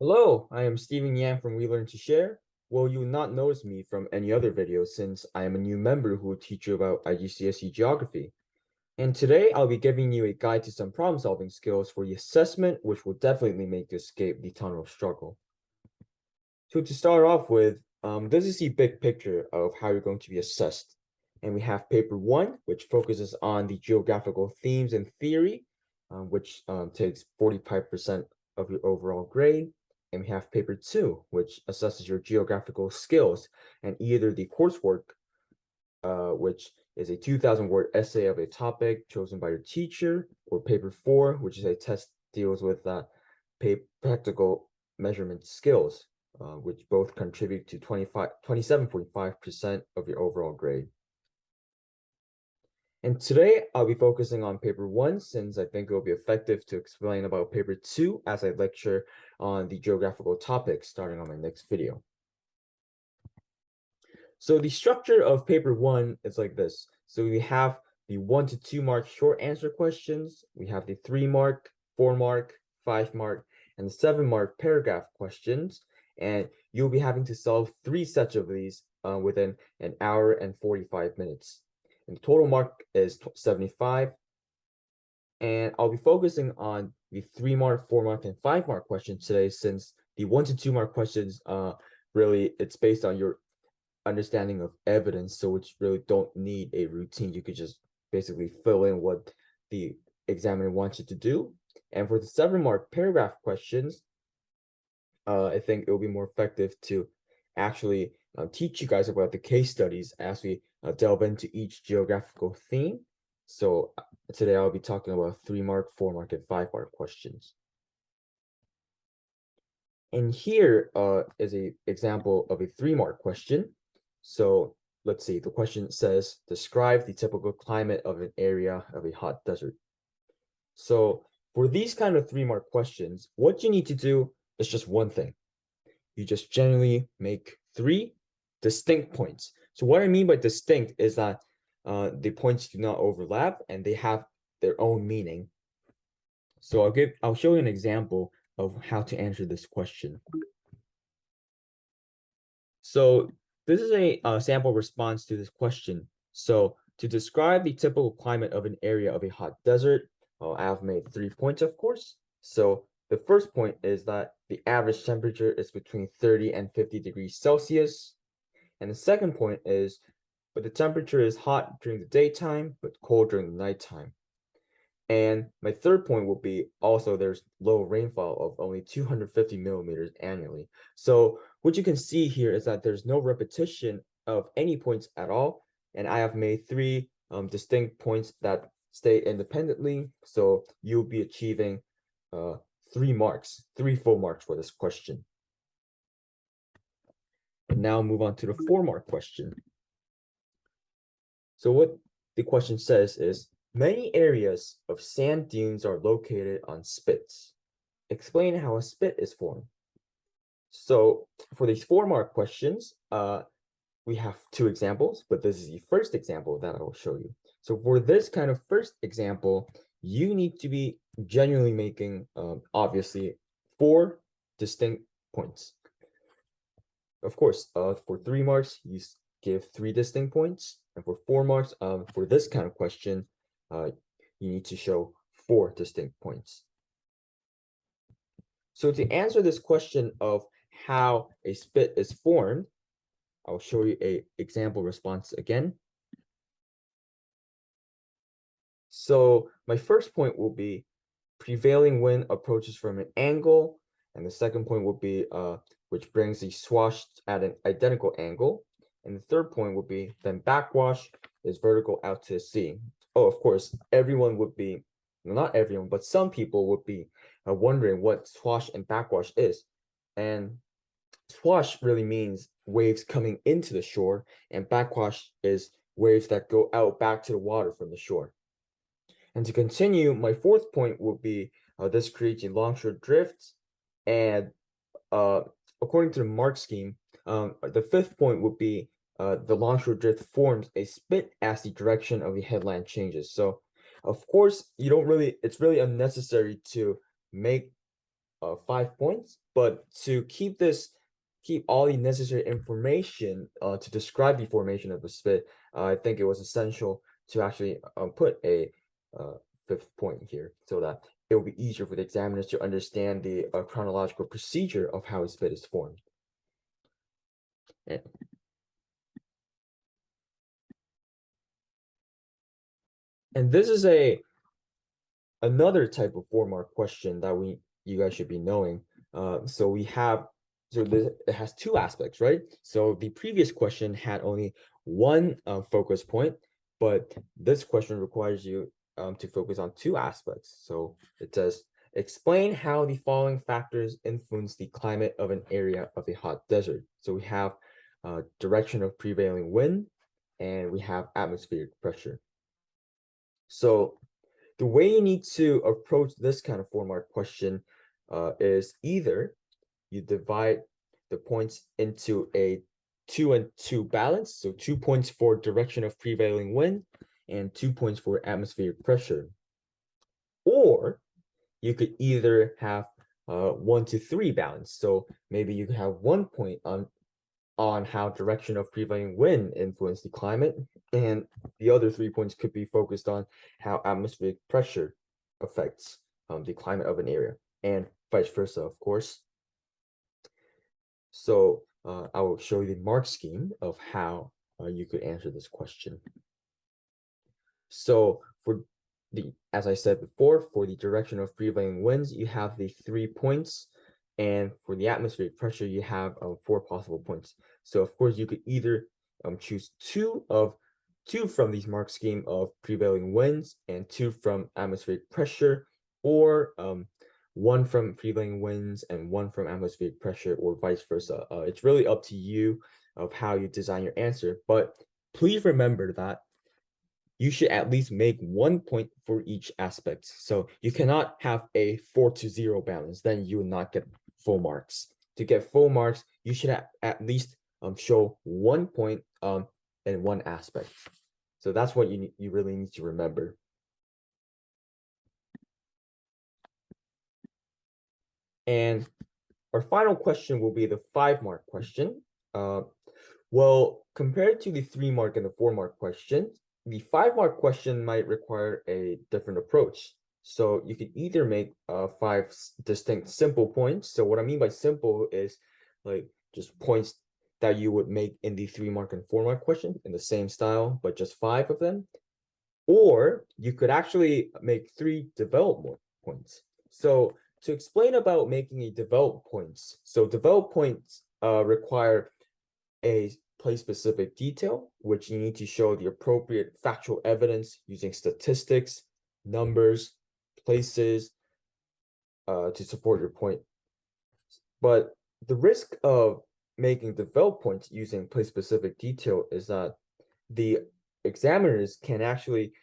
Hello, I am Stephen Yang from We Learn to Share. Well, you will not notice me from any other video since I am a new member who will teach you about IGCSE Geography. And today I'll be giving you a guide to some problem-solving skills for the assessment, which will definitely make you escape the tunnel of struggle. So to start off with, this is the big picture of how you're going to be assessed. And we have paper one, which focuses on the geographical themes and theory, which takes 45% of your overall grade. And we have paper two, which assesses your geographical skills and either the coursework, which is a 2,000-word essay of a topic chosen by your teacher, or paper four, which is a test deals with practical measurement skills, which both contribute to 27.5% of your overall grade. And today I'll be focusing on paper one since I think it will be effective to explain about paper two as I lecture on the geographical topics starting on my next video. So the structure of paper one is like this. So we have the 1 to 2 mark short answer questions. We have the 3 mark, 4 mark, 5 mark, and the 7 mark paragraph questions. And you'll be having to solve 3 sets of these within an hour and 45 minutes. And the total mark is 75. And I'll be focusing on the 3 mark, 4 mark, and 5 mark questions today since the 1 to 2 mark questions really it's based on your understanding of evidence, so which really don't need a routine. You could just basically fill in what the examiner wants you to do. And for the 7 mark paragraph questions, I think it will be more effective to actually teach you guys about the case studies as we delve into each geographical theme. So today I'll be talking about 3 mark, 4 mark, and 5 mark questions. And here is an example of a 3 mark question. So let's see, the question says, describe the typical climate of an area of a hot desert. So for these kind of 3 mark questions, what you need to do is just one thing. You just generally make 3 distinct points. So what I mean by distinct is that the points do not overlap and they have their own meaning. So I'll show you an example of how to answer this question. So this is a sample response to this question. So to describe the typical climate of an area of a hot desert, I have made 3 points, of course. So the first point is that the average temperature is between 30 and 50 degrees Celsius. And the second point is, but the temperature is hot during the daytime, but cold during the nighttime. And my third point will be also there's low rainfall of only 250 millimeters annually. So what you can see here is that there's no repetition of any points at all. And I have made 3 distinct points that stay independently. So you'll be achieving 3 marks, 3 full marks for this question. And now move on to the 4 mark question. So what the question says is, many areas of sand dunes are located on spits. Explain how a spit is formed. So for these 4 mark questions, we have 2 examples, but this is the first example that I will show you. So for this kind of first example, you need to be genuinely making, obviously, 4 distinct points. Of course, for 3 marks, you give 3 distinct points. And for 4 marks, for this kind of question, you need to show 4 distinct points. So to answer this question of how a spit is formed, I'll show you an example response again. So my first point will be prevailing wind approaches from an angle, and the second point will be which brings the swash at an identical angle. And the third point would be then backwash is vertical out to sea. Oh, of course, everyone would be, well, not everyone, but some people would be wondering what swash and backwash is. And swash really means waves coming into the shore, and backwash is waves that go out back to the water from the shore. And to continue, my fourth point would be this creates a longshore drift. And according to the mark scheme, the fifth point would be the longshore drift forms a spit as the direction of the headland changes. So, of course, it's really unnecessary to make 5 points, but to keep all the necessary information to describe the formation of a spit, I think it was essential to actually put a 5th point here so that it will be easier for the examiners to understand the chronological procedure of how a spit is formed. And this is another type of 4-mark question that you guys should be knowing. So it has 2 aspects, right? So the previous question had only one focus point, but this question requires you to focus on 2 aspects. So it says, explain how the following factors influence the climate of an area of a hot desert. So we have direction of prevailing wind, and we have atmospheric pressure. So the way you need to approach this kind of 4-mark question is either you divide the points into a 2 and 2 balance, so 2 points for direction of prevailing wind and 2 points for atmospheric pressure, or you could either have 1 to 3 balance. So maybe you could have 1 point on how direction of prevailing wind influence the climate, and the other 3 points could be focused on how atmospheric pressure affects the climate of an area, and vice versa, of course. So I will show you the mark scheme of how you could answer this question. So as I said before, for the direction of prevailing winds, you have the 3 points, and for the atmospheric pressure, you have 4 possible points. So of course, you could either choose two from these mark scheme of prevailing winds and 2 from atmospheric pressure, or 1 from prevailing winds and 1 from atmospheric pressure, or vice versa. It's really up to you of how you design your answer, but please remember that you should at least make 1 point for each aspect. So you cannot have a 4 to 0 balance, then you will not get full marks. To get full marks, you should at least show 1 point in one aspect. So that's what you really need to remember. And our final question will be the 5-mark question. Well, compared to the 3-mark and the 4-mark question, the 5-mark question might require a different approach. So you could either make 5 distinct simple points. So what I mean by simple is like just points that you would make in the 3-mark and 4-mark question in the same style, but just 5 of them. Or you could actually make 3 development points. So to explain about making a developed points, so developed points require a place-specific detail, which you need to show the appropriate factual evidence using statistics, numbers, places to support your point. But the risk of making developed points using place-specific detail is that the examiners can actually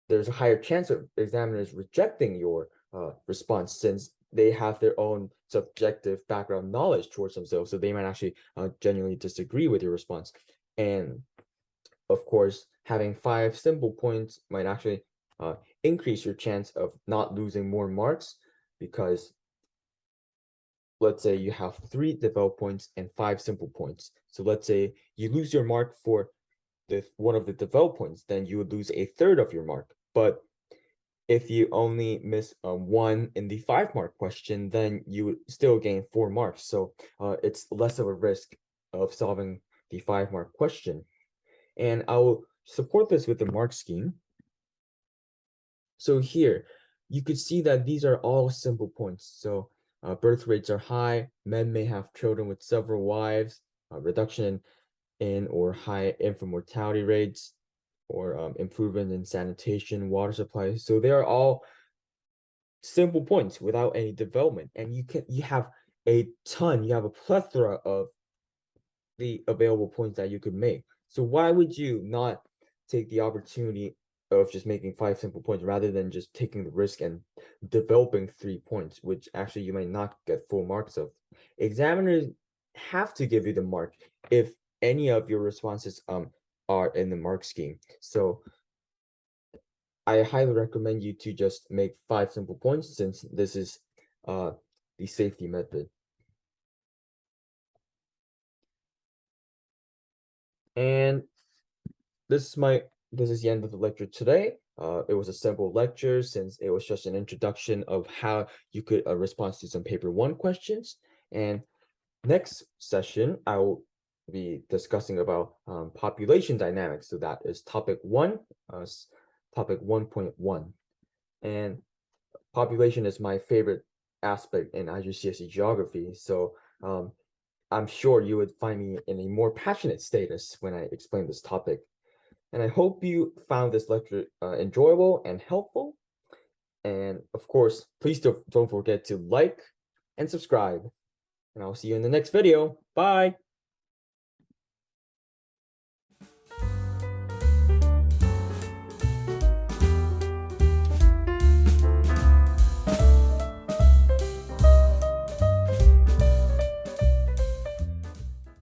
there's a higher chance of examiners rejecting your response, since they have their own subjective background knowledge towards themselves, so they might actually genuinely disagree with your response. And of course, having 5 simple points might actually increase your chance of not losing more marks, because let's say you have 3 developed points and 5 simple points. So let's say you lose your mark for one of the developed points, then you would lose a third of your mark. But if you only miss 1 in the 5-mark question, then you would still gain 4 marks. So it's less of a risk of solving the 5-mark question. And I will support this with the mark scheme. So here, you could see that these are all simple points. So birth rates are high, men may have children with several wives, reduction in or high infant mortality rates, or improvement in sanitation, water supply. So they are all simple points without any development, and you have a plethora of the available points that you could make. So why would you not take the opportunity of just making 5 simple points rather than just taking the risk and developing 3 points, which actually you might not get full marks of? Examiners have to give you the mark if any of your responses are in the mark scheme. So I highly recommend you to just make 5 simple points since this is the safety method. And this is the end of the lecture today. It was a simple lecture since it was just an introduction of how you could respond to some paper 1 questions. And next session, I will be discussing about population dynamics. So that is topic 1, topic 1.1. And population is my favorite aspect in IGCSE Geography. So I'm sure you would find me in a more passionate status when I explain this topic. And I hope you found this lecture enjoyable and helpful. And of course, please don't forget to like and subscribe. And I'll see you in the next video. Bye.